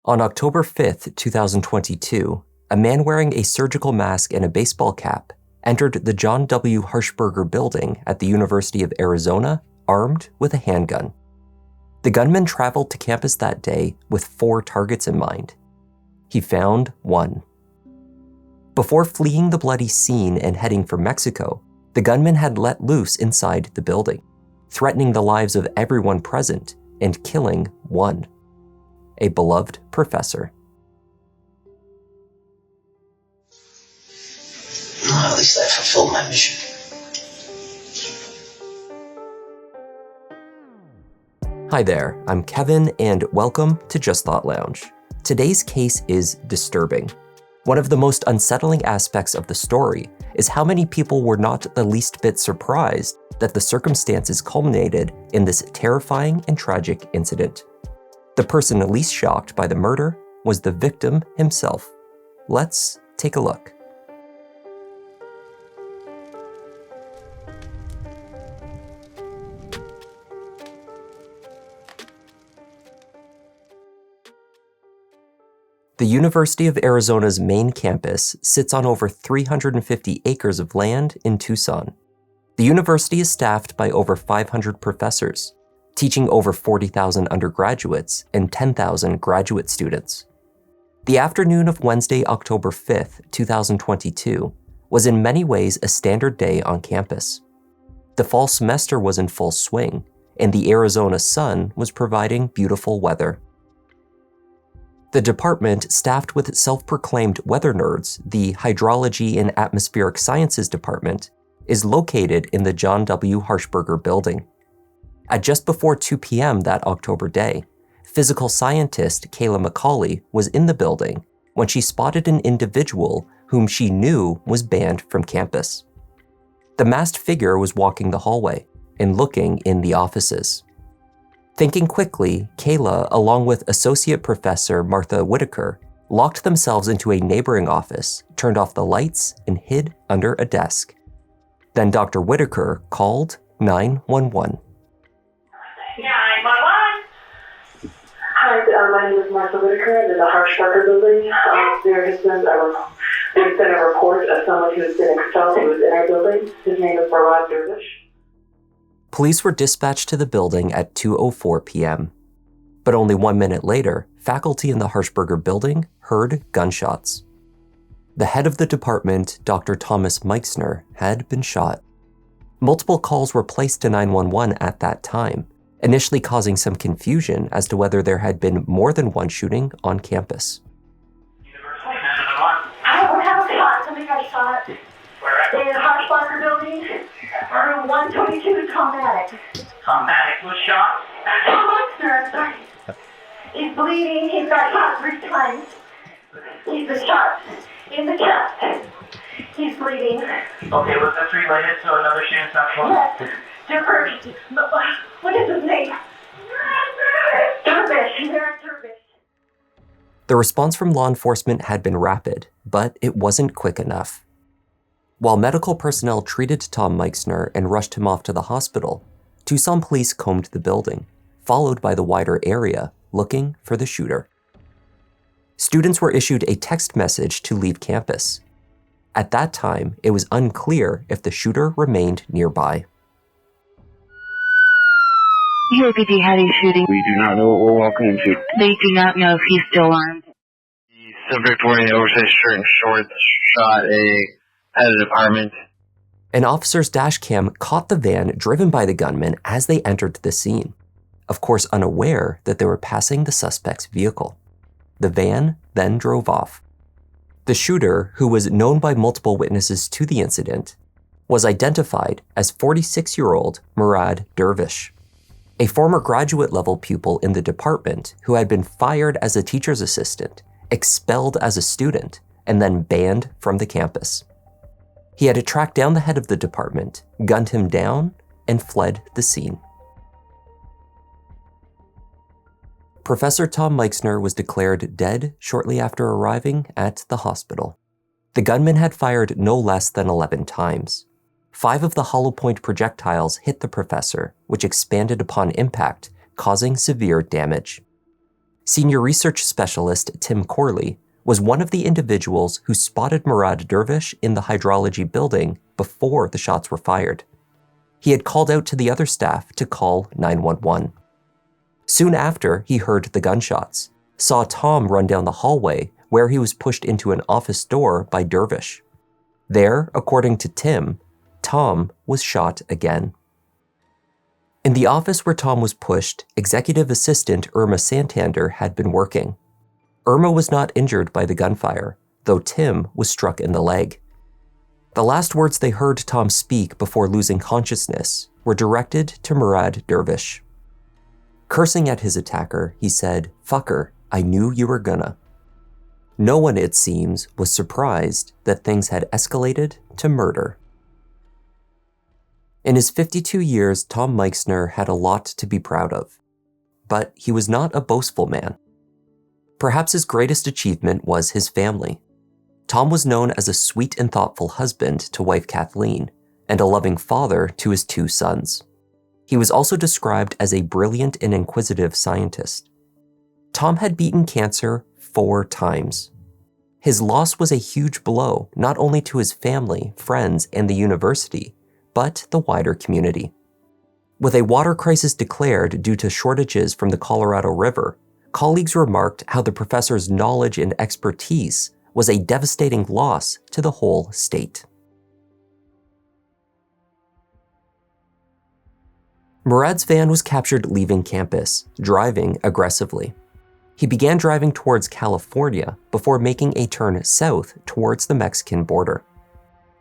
On October 5th, 2022, a man wearing a surgical mask and a baseball cap entered the John W Harshbarger Building at the University of Arizona, armed with a handgun. The gunman traveled to campus that day with 4 targets in mind. He found one. Before fleeing the bloody scene and heading for Mexico, the gunman had let loose inside the building, threatening the lives of everyone present and killing one, a beloved professor. Well, at least I fulfilled my mission. Hi there, I'm Kevin, and welcome to Just Thought Lounge. Today's case is disturbing. One of the most unsettling aspects of the story is how many people were not the least bit surprised that the circumstances culminated in this terrifying and tragic incident. The person least shocked by the murder was the victim himself. Let's take a look. The University of Arizona's main campus sits on over 350 acres of land in Tucson. The university is staffed by over 500 professors, teaching over 40,000 undergraduates and 10,000 graduate students. The afternoon of Wednesday, October 5th, 2022, was in many ways a standard day on campus. The fall semester was in full swing, and the Arizona sun was providing beautiful weather. The department, staffed with self-proclaimed weather nerds, the Hydrology and Atmospheric Sciences Department, is located in the John W Harshbarger Building. At just before 2 p.m. that October day, physical scientist Kayla McCauley was in the building when she spotted an individual whom she knew was banned from campus. The masked figure was walking the hallway and looking in the offices. Thinking quickly, Kayla, along with Associate Professor Martha Whitaker, locked themselves into a neighboring office, turned off the lights, and hid under a desk. Then Dr. Whitaker called 911. Yeah, 911. Hi, my name is Martha Whitaker. I'm in the Harshbarger Building. There has been a report of someone who has been expelled who was in our building. His name is Murad Dervish. Police were dispatched to the building at 2:04 p.m. But only 1 minute later, faculty in the Harshbarger Building heard gunshots. The head of the department, Dr. Thomas Meixner, had been shot. Multiple calls were placed to 911 at that time, initially causing some confusion as to whether there had been more than one shooting on campus. I have a shot. Somebody got shot. Where at? In the Harshbarger Building. Room 122, Tomatic. Tomatic was shot? Tom Meixner, sorry. He's bleeding. He's got shot 3 times. He's been shot in the chest. He's bleeding. Okay, was this related to another shooting not close? Yes. Dervish. What is his name? Dervish. Murad Dervish. The response from law enforcement had been rapid, but it wasn't quick enough. While medical personnel treated Tom Meixner and rushed him off to the hospital, Tucson police combed the building, followed by the wider area, looking for the shooter. Students were issued a text message to leave campus. At that time, it was unclear if the shooter remained nearby. UAPD had a shooting. We do not know what we're walking into. They do not know if he's still armed. The subject wearing the oversized shirt and shorts shot at a department. An officer's dash cam caught the van driven by the gunman as they entered the scene, of course unaware that they were passing the suspect's vehicle. The van then drove off. The shooter, who was known by multiple witnesses to the incident, was identified as 46-year-old Murad Dervish, a former graduate-level pupil in the department who had been fired as a teacher's assistant, expelled as a student, and then banned from the campus. He had tracked down the head of the department, gunned him down, and fled the scene. Professor Tom Meixner was declared dead shortly after arriving at the hospital. The gunman had fired no less than 11 times. 5 of the hollow point projectiles hit the professor, which expanded upon impact, causing severe damage. Senior research specialist Tim Corley was one of the individuals who spotted Murad Dervish in the hydrology building before the shots were fired. He had called out to the other staff to call 911. Soon after, he heard the gunshots, saw Tom run down the hallway where he was pushed into an office door by Dervish. There, according to Tim, Tom was shot again. In the office where Tom was pushed, executive assistant Irma Santander had been working. Irma was not injured by the gunfire, though Tim was struck in the leg. The last words they heard Tom speak before losing consciousness were directed to Murad Dervish. Cursing at his attacker, he said, "Fucker, I knew you were gonna." No one, it seems, was surprised that things had escalated to murder. In his 52 years, Tom Meixner had a lot to be proud of. But he was not a boastful man. Perhaps his greatest achievement was his family. Tom was known as a sweet and thoughtful husband to wife Kathleen, and a loving father to his 2 sons. He was also described as a brilliant and inquisitive scientist. Tom had beaten cancer 4 times. His loss was a huge blow, not only to his family, friends, and the university, but the wider community. With a water crisis declared due to shortages from the Colorado River, colleagues remarked how the professor's knowledge and expertise was a devastating loss to the whole state. Murad's van was captured leaving campus, driving aggressively. He began driving towards California before making a turn south towards the Mexican border.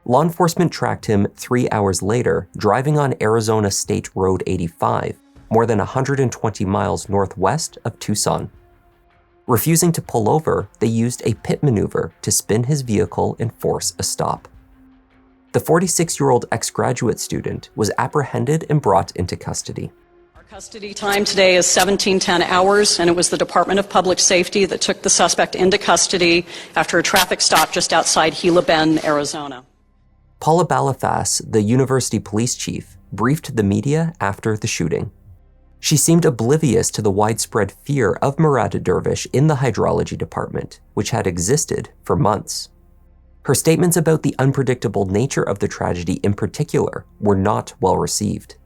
Law enforcement tracked him 3 hours later, driving on Arizona State Road 85, more than 120 miles northwest of Tucson. Refusing to pull over, they used a pit maneuver to spin his vehicle and force a stop. The 46-year-old ex-graduate student was apprehended and brought into custody. Our custody time today is 1710 hours, and it was the Department of Public Safety that took the suspect into custody after a traffic stop just outside Gila Bend, Arizona. Paula Balafas, the university police chief, briefed the media after the shooting. She seemed oblivious to the widespread fear of Murad Dervish in the hydrology department, which had existed for months. Her statements about the unpredictable nature of the tragedy in particular were not well received.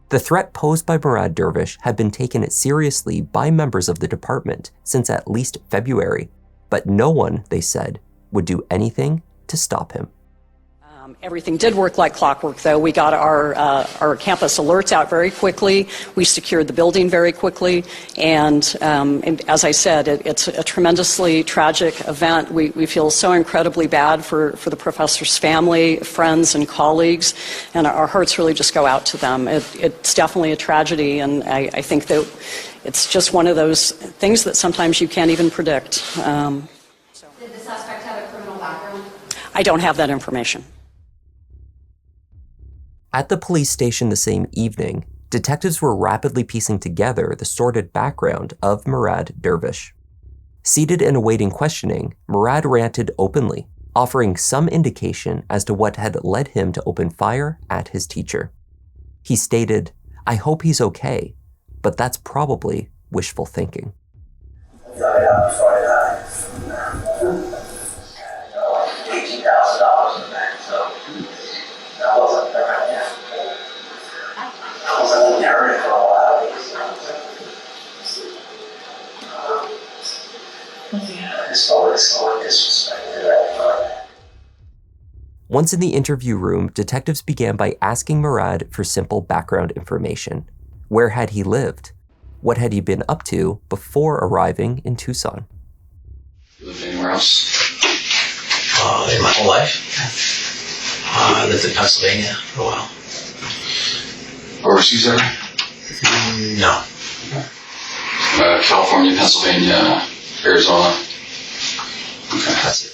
The threat posed by Murad Dervish had been taken seriously by members of the department since at least February, but no one, they said, would do anything to stop him. Everything did work like clockwork, though. We got our campus alerts out very quickly. We secured the building very quickly. And as I said, it's a tremendously tragic event. We feel so incredibly bad for the professor's family, friends, and colleagues. And our hearts really just go out to them. It's definitely a tragedy. And I think that it's just one of those things that sometimes you can't even predict. Did the suspect have a criminal background? I don't have that information. At the police station the same evening, detectives were rapidly piecing together the sordid background of Murad Dervish. Seated and awaiting questioning, Murad ranted openly, offering some indication as to what had led him to open fire at his teacher. He stated, "I hope he's okay, but that's probably wishful thinking." $18,000 in that, so that wasn't the right answer. I was in the narrative for a while. It's always disrespected that. Once in the interview room, detectives began by asking Murad for simple background information. Where had he lived? What had he been up to before arriving in Tucson? You lived anywhere else? In my whole life. I lived in Pennsylvania for a while. Overseas ever? No. California, Pennsylvania, Arizona. Okay. That's it.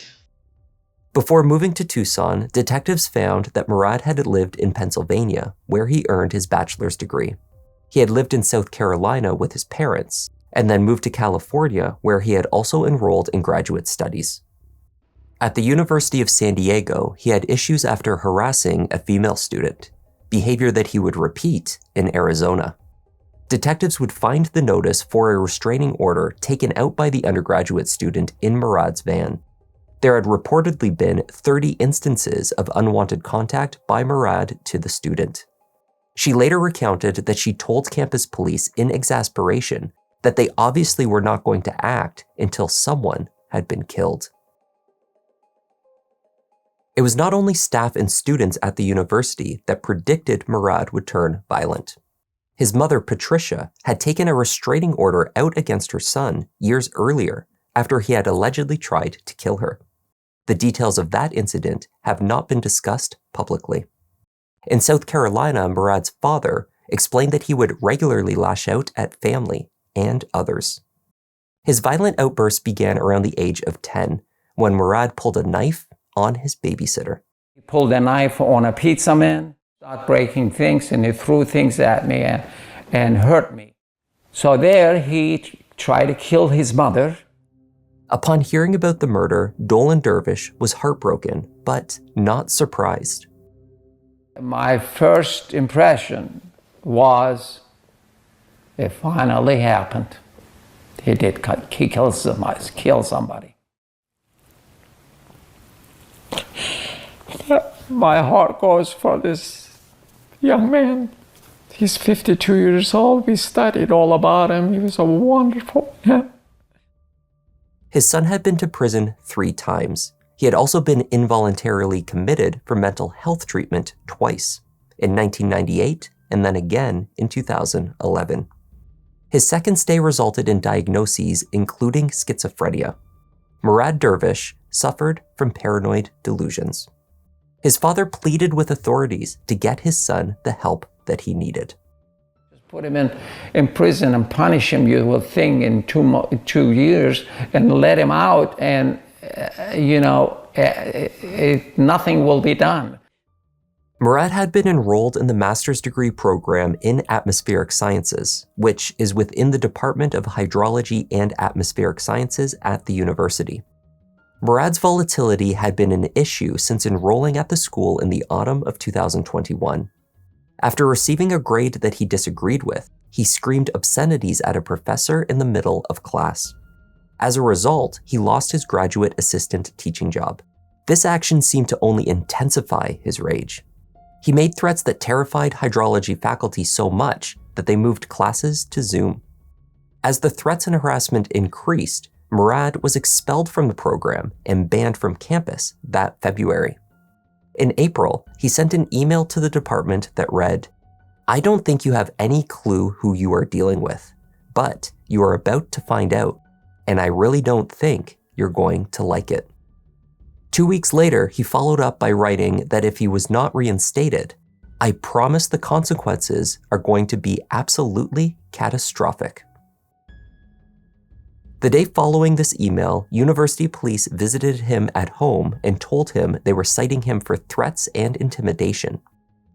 Before moving to Tucson, detectives found that Murad had lived in Pennsylvania, where he earned his bachelor's degree. He had lived in South Carolina with his parents, and then moved to California, where he had also enrolled in graduate studies. At the University of San Diego, he had issues after harassing a female student, behavior that he would repeat in Arizona. Detectives would find the notice for a restraining order taken out by the undergraduate student in Murad's van. There had reportedly been 30 instances of unwanted contact by Murad to the student. She later recounted that she told campus police in exasperation that they obviously were not going to act until someone had been killed. It was not only staff and students at the university that predicted Murad would turn violent. His mother, Patricia, had taken a restraining order out against her son years earlier after he had allegedly tried to kill her. The details of that incident have not been discussed publicly. In South Carolina, Murad's father explained that he would regularly lash out at family and others. His violent outbursts began around the age of 10, when Murad pulled a knife on his babysitter. He pulled a knife on a pizza man, started breaking things, and he threw things at me and hurt me. So there he tried to kill his mother. Upon hearing about the murder, Dolan Dervish was heartbroken, but not surprised. My first impression was, it finally happened. He killed somebody. My heart goes for this young man. He's 52 years old. We studied all about him. He was a wonderful man. His son had been to prison 3 times. He had also been involuntarily committed for mental health treatment twice, in 1998 and then again in 2011. His second stay resulted in diagnoses including schizophrenia. Murad Dervish suffered from paranoid delusions. His father pleaded with authorities to get his son the help that he needed. Just put him in prison and punish him, you will think, in 2 years, and let him out, and nothing will be done. Murad had been enrolled in the master's degree program in atmospheric sciences, which is within the Department of Hydrology and Atmospheric Sciences at the university. Murad's volatility had been an issue since enrolling at the school in the autumn of 2021. After receiving a grade that he disagreed with, he screamed obscenities at a professor in the middle of class. As a result, he lost his graduate assistant teaching job. This action seemed to only intensify his rage. He made threats that terrified hydrology faculty so much that they moved classes to Zoom. As the threats and harassment increased, Murad was expelled from the program and banned from campus that February. In April, he sent an email to the department that read, "I don't think you have any clue who you are dealing with, but you are about to find out, and I really don't think you're going to like it." 2 weeks later, he followed up by writing that if he was not reinstated, "I promise the consequences are going to be absolutely catastrophic." The day following this email, university police visited him at home and told him they were citing him for threats and intimidation,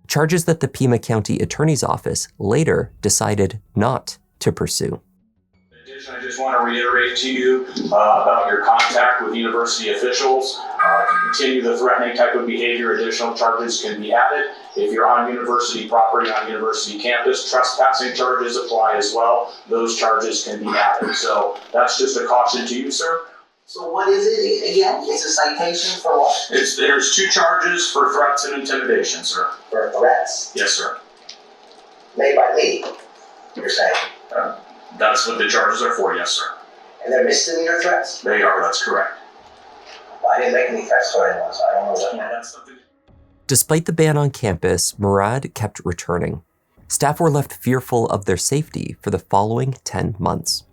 charges that the Pima County Attorney's Office later decided not to pursue. In addition, I just want to reiterate to you about your contact with university officials. To continue the threatening type of behavior, additional charges can be added. If you're on university property, on university campus, trespassing charges apply as well. Those charges can be added. So that's just a caution to you, sir. So what is it again? It's a citation for what? There's 2 charges for threats and intimidation, sir. For threats? Yes, sir. Made by me, you're saying? That's what the charges are for, yes, sir. And they're misdemeanor threats? They are, that's correct. Well, I didn't make any threats to anyone, so I don't know what that's something. Despite the ban on campus, Murad kept returning. Staff were left fearful of their safety for the following 10 months.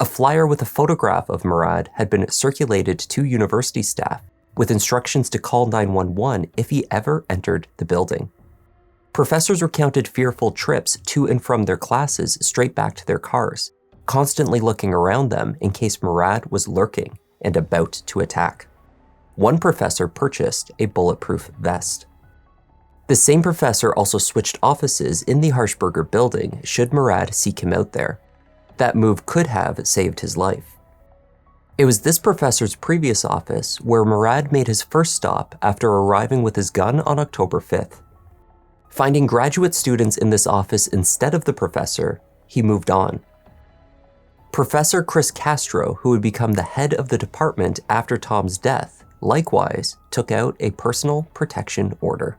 A flyer with a photograph of Murad had been circulated to university staff with instructions to call 911 if he ever entered the building. Professors recounted fearful trips to and from their classes straight back to their cars, constantly looking around them in case Murad was lurking and about to attack. One professor purchased a bulletproof vest. The same professor also switched offices in the Harshbarger Building should Murad seek him out there. That move could have saved his life. It was this professor's previous office where Murad made his first stop after arriving with his gun on October 5th. Finding graduate students in this office instead of the professor, he moved on. Professor Chris Castro, who would become the head of the department after Tom's death, likewise took out a personal protection order.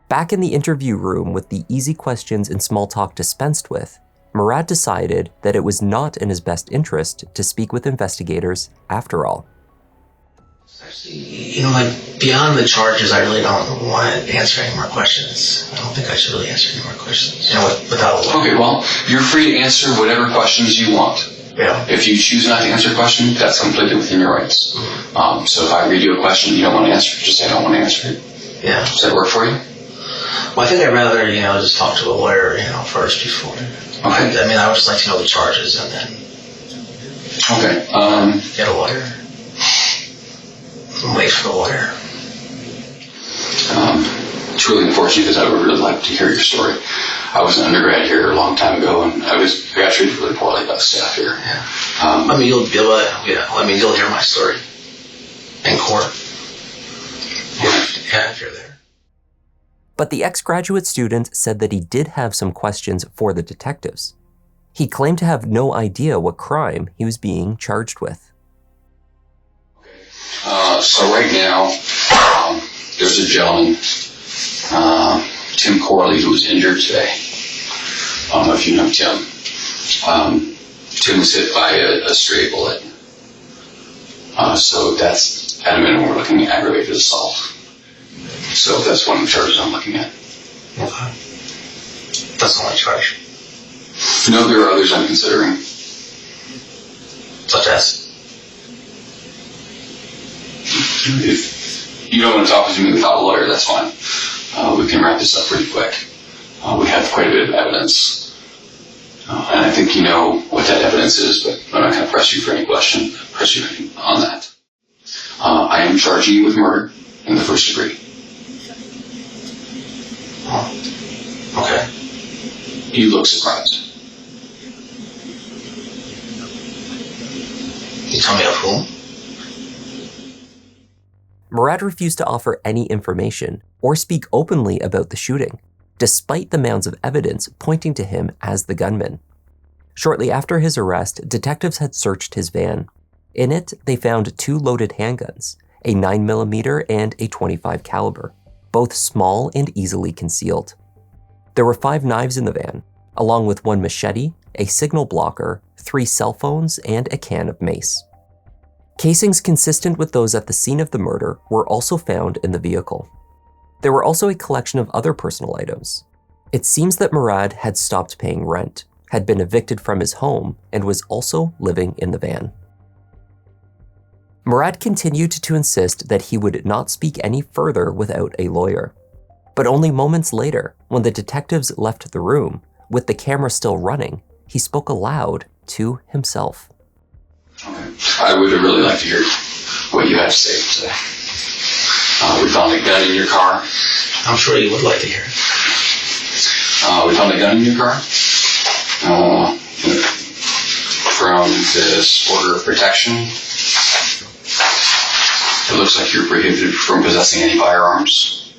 Back in the interview room with the easy questions and small talk dispensed with, Murad decided that it was not in his best interest to speak with investigators after all. Actually, beyond the charges, I really don't want to answer any more questions. I don't think I should really answer any more questions. Without. Okay, well, you're free to answer whatever questions you want. Yeah. If you choose not to answer a question, that's completely within your rights. Mm-hmm. So if I read you a question you don't want to answer, just say I don't want to answer it. Yeah. Does that work for you? Well, I think I'd rather, just talk to a lawyer, first before. Okay. I would just like to know the charges and then. Okay. Get a lawyer. Wait for the lawyer. It's really unfortunate because I would really like to hear your story. I was an undergrad here a long time ago, and I got treated really poorly by the staff here. Yeah. You'll be able to, you'll hear my story in court. Yeah, if you're there. But the ex-graduate student said that he did have some questions for the detectives. He claimed to have no idea what crime he was being charged with. So right now, there's a gentleman, Tim Corley, who was injured today. I don't know if you know Tim. Tim was hit by a stray bullet. So that's, at a minimum, we're looking at aggravated assault. So that's one of the charges I'm looking at. Okay. That's the only charge. No, there are others I'm considering. Such as? If you don't want to talk to me without a lawyer, that's fine. We can wrap this up pretty quick. We have quite a bit of evidence. And I think you know what that evidence is, but I'm not going to press you for any question, press you on that. I am charging you with murder in the first degree. Oh. Okay. You look surprised. You tell me of whom? Murad refused to offer any information or speak openly about the shooting, despite the mounds of evidence pointing to him as the gunman. Shortly after his arrest, detectives had searched his van. In it, they found 2 loaded handguns, a 9mm and a .25 caliber, both small and easily concealed. There were 5 knives in the van, along with 1 machete, a signal blocker, 3 cell phones, and a can of mace. Casings consistent with those at the scene of the murder were also found in the vehicle. There were also a collection of other personal items. It seems that Murad had stopped paying rent, had been evicted from his home, and was also living in the van. Murad continued to insist that he would not speak any further without a lawyer. But only moments later, when the detectives left the room, with the camera still running, he spoke aloud to himself. Okay. I would really like to hear what you have to say today. We found a gun in your car. I'm sure you would like to hear it. We found a gun in your car. From this order of protection. It looks like you're prohibited from possessing any firearms.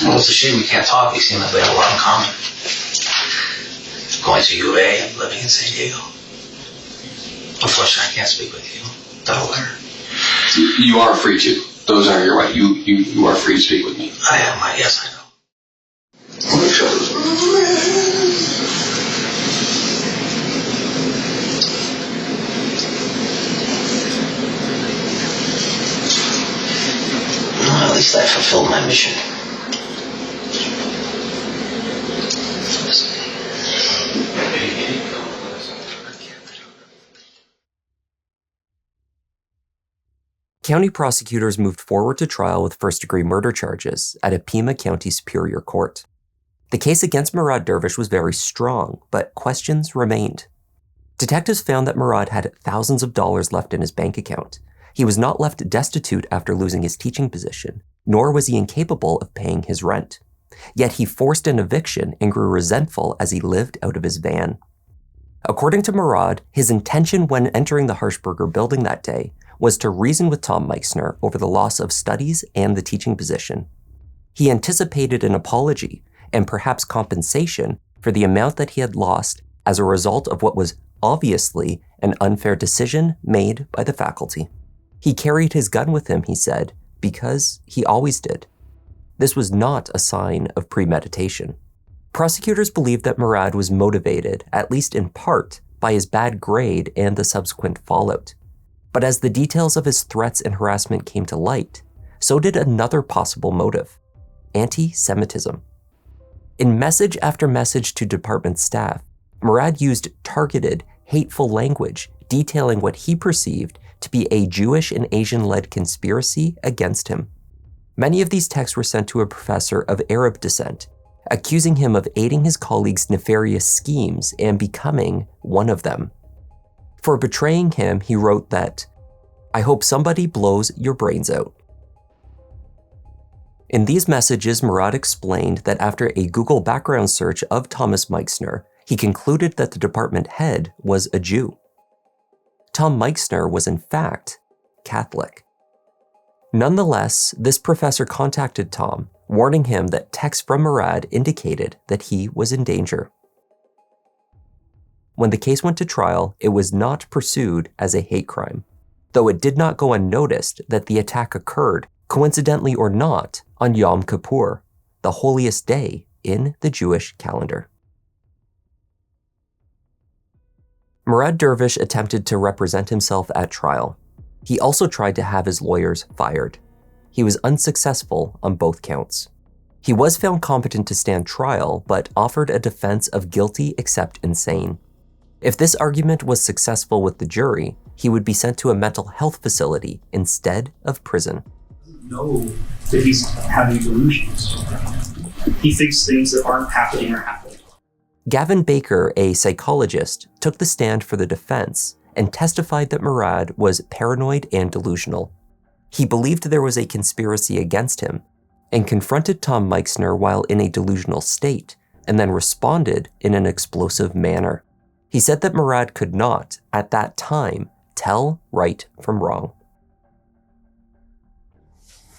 Well, it's a shame we can't talk. We seem like we have a lot in common. Going to U of A and living in San Diego. Unfortunately, I can't speak with you without a lawyer. You are free to. Those are your right. You are free to speak with me. I am. Yes, I know. Well, at least I fulfilled my mission. County prosecutors moved forward to trial with first-degree murder charges at a Pima County Superior Court. The case against Murad Dervish was very strong, but questions remained. Detectives found that Murad had thousands of dollars left in his bank account. He was not left destitute after losing his teaching position, nor was he incapable of paying his rent. Yet he forced an eviction and grew resentful as he lived out of his van. According to Murad, his intention when entering the Harshbarger Building that day was to reason with Tom Meixner over the loss of studies and the teaching position. He anticipated an apology and perhaps compensation for the amount that he had lost as a result of what was obviously an unfair decision made by the faculty. He carried his gun with him, he said, because he always did. This was not a sign of premeditation. Prosecutors believed that Murad was motivated, at least in part, by his bad grade and the subsequent fallout. But as the details of his threats and harassment came to light, so did another possible motive: anti-Semitism. In message after message to department staff, Murad used targeted, hateful language detailing what he perceived to be a Jewish and Asian-led conspiracy against him. Many of these texts were sent to a professor of Arab descent, accusing him of aiding his colleagues' nefarious schemes and becoming one of them. For betraying him, he wrote that, "I hope somebody blows your brains out." In these messages, Murad explained that after a Google background search of Thomas Meixner, he concluded that the department head was a Jew. Tom Meixner was in fact Catholic. Nonetheless, this professor contacted Tom, warning him that texts from Murad indicated that he was in danger. When the case went to trial, it was not pursued as a hate crime, though it did not go unnoticed that the attack occurred, coincidentally or not, on Yom Kippur, the holiest day in the Jewish calendar. Murad Dervish attempted to represent himself at trial. He also tried to have his lawyers fired. He was unsuccessful on both counts. He was found competent to stand trial, but offered a defense of guilty except insane. If this argument was successful with the jury, he would be sent to a mental health facility instead of prison. Know that he's having delusions. He thinks things that aren't happening are happening. Gavin Baker, a psychologist, took the stand for the defense and testified that Murad was paranoid and delusional. He believed there was a conspiracy against him and confronted Tom Meixner while in a delusional state and then responded in an explosive manner. He said that Murad could not, at that time, tell right from wrong.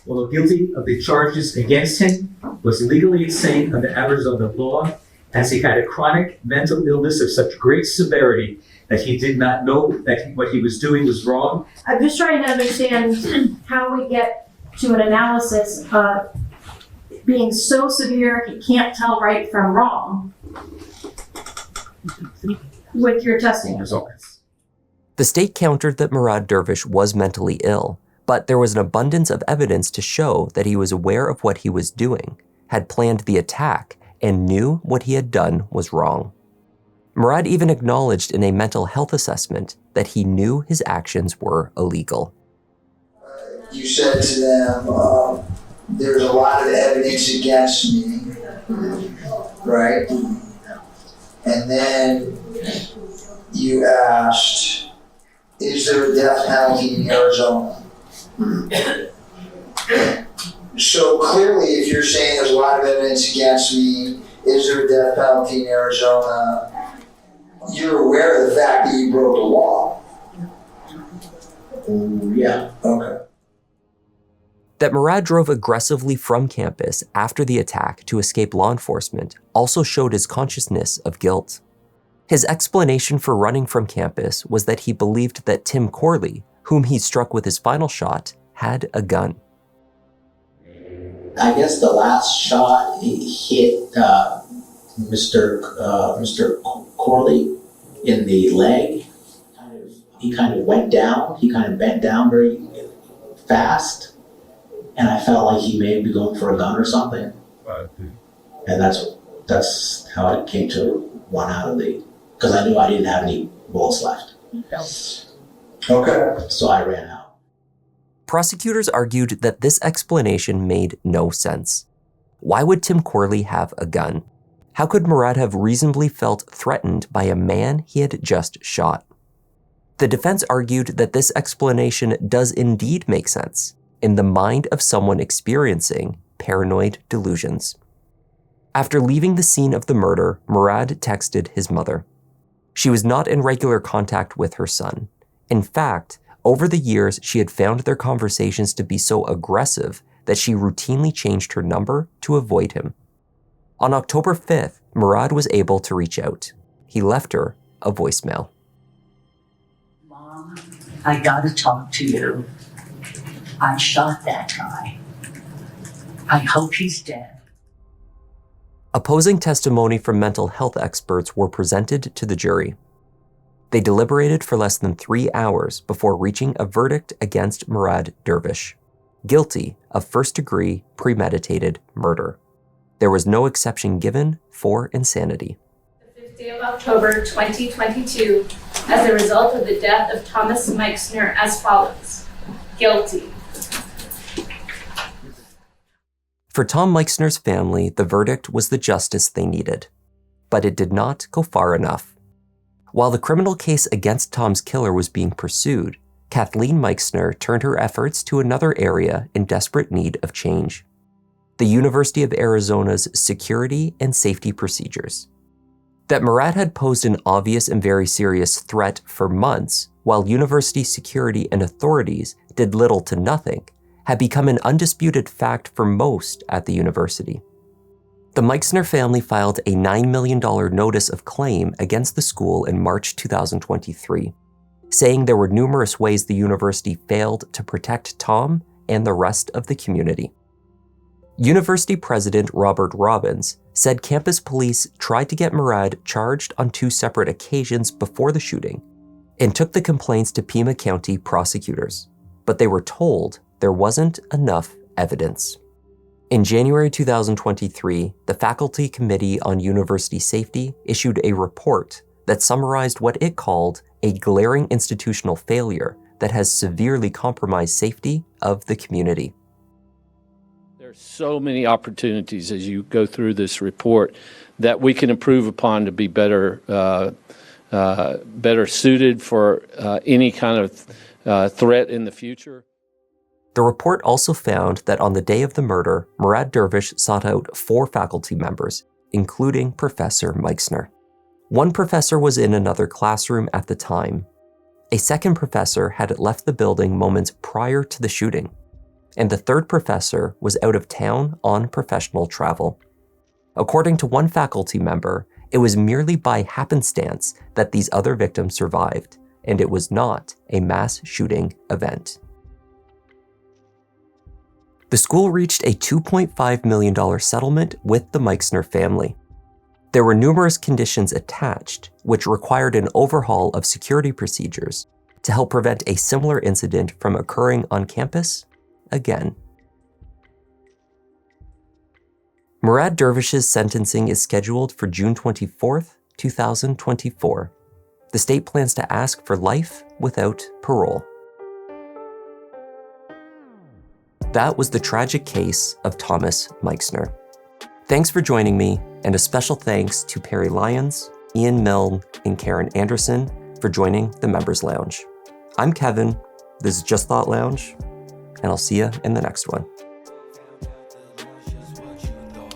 Although guilty of the charges against him, was legally insane on the average of the law, as he had a chronic mental illness of such great severity that he did not know that what he was doing was wrong. I'm just trying to understand how we get to an analysis of being so severe he can't tell right from wrong with your testing results. The state countered that Murad Dervish was mentally ill, but there was an abundance of evidence to show that he was aware of what he was doing, had planned the attack, and knew what he had done was wrong. Murad even acknowledged in a mental health assessment that he knew his actions were illegal. You said to them, there's a lot of evidence against me, right? And then you asked, is there a death penalty in Arizona? So clearly, if you're saying there's a lot of evidence against me, is there a death penalty in Arizona? You're aware of the fact that you broke the law. Yeah, okay. That Murad drove aggressively from campus after the attack to escape law enforcement also showed his consciousness of guilt. His explanation for running from campus was that he believed that Tim Corley, whom he struck with his final shot, had a gun. I guess the last shot hit Mr. Corley in the leg. He kind of went down. He kind of bent down very fast, and I felt like he may be going for a gun or something. And that's how it came to run out of the. Because I knew I didn't have any bullets left. Okay. So I ran out. Prosecutors argued that this explanation made no sense. Why would Tim Corley have a gun? How could Murad have reasonably felt threatened by a man he had just shot? The defense argued that this explanation does indeed make sense in the mind of someone experiencing paranoid delusions. After leaving the scene of the murder, Murad texted his mother. She was not in regular contact with her son. In fact, over the years, she had found their conversations to be so aggressive that she routinely changed her number to avoid him. On October 5th, Murad was able to reach out. He left her a voicemail. Mom, I gotta talk to you. I shot that guy. I hope he's dead. Opposing testimony from mental health experts were presented to the jury. They deliberated for less than 3 hours before reaching a verdict against Murad Dervish, guilty of first-degree premeditated murder. There was no exception given for insanity. The 5th day of October 2022, as a result of the death of Thomas Meixner as follows. Guilty. For Tom Meixner's family, the verdict was the justice they needed. But it did not go far enough. While the criminal case against Tom's killer was being pursued, Kathleen Meixner turned her efforts to another area in desperate need of change: the University of Arizona's security and safety procedures. That Murad had posed an obvious and very serious threat for months, while university security and authorities did little to nothing, had become an undisputed fact for most at the university. The Meixner family filed a $9 million notice of claim against the school in March 2023, saying there were numerous ways the university failed to protect Tom and the rest of the community. University President Robert Robbins said campus police tried to get Murad charged on 2 separate occasions before the shooting and took the complaints to Pima County prosecutors, but they were told there wasn't enough evidence. In January 2023, the Faculty Committee on University Safety issued a report that summarized what it called a glaring institutional failure that has severely compromised safety of the community. There are so many opportunities as you go through this report that we can improve upon to be better suited for any kind of threat in the future. The report also found that on the day of the murder, Murad Dervish sought out 4 faculty members, including Professor Meixner. One professor was in another classroom at the time. A second professor had left the building moments prior to the shooting, and the third professor was out of town on professional travel. According to one faculty member, it was merely by happenstance that these other victims survived, and it was not a mass shooting event. The school reached a $2.5 million settlement with the Meixner family. There were numerous conditions attached, which required an overhaul of security procedures to help prevent a similar incident from occurring on campus again. Murad Dervish's sentencing is scheduled for June 24th, 2024. The state plans to ask for life without parole. That was the tragic case of Thomas Meixner. Thanks for joining me, and a special thanks to Perry Lyons, Ian Milne, and Karen Anderson for joining the Members Lounge. I'm Kevin, this is Just Thought Lounge, and I'll see you in the next one.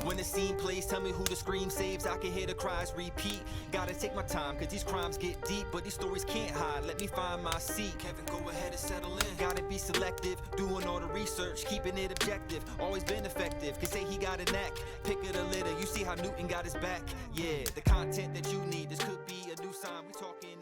When the scene plays, tell me who the scream saves. I can hear the cries repeat. Gotta take my time, cause these crimes get deep, but these stories can't hide. Let me find my seat. Kevin, go ahead and settle in. Gotta be selective, doing all the research, keeping it objective. Always been effective, cause say he got a knack. Pick of the litter, you see how Newton got his back. Yeah, the content that you need, this could be a new sign. We talking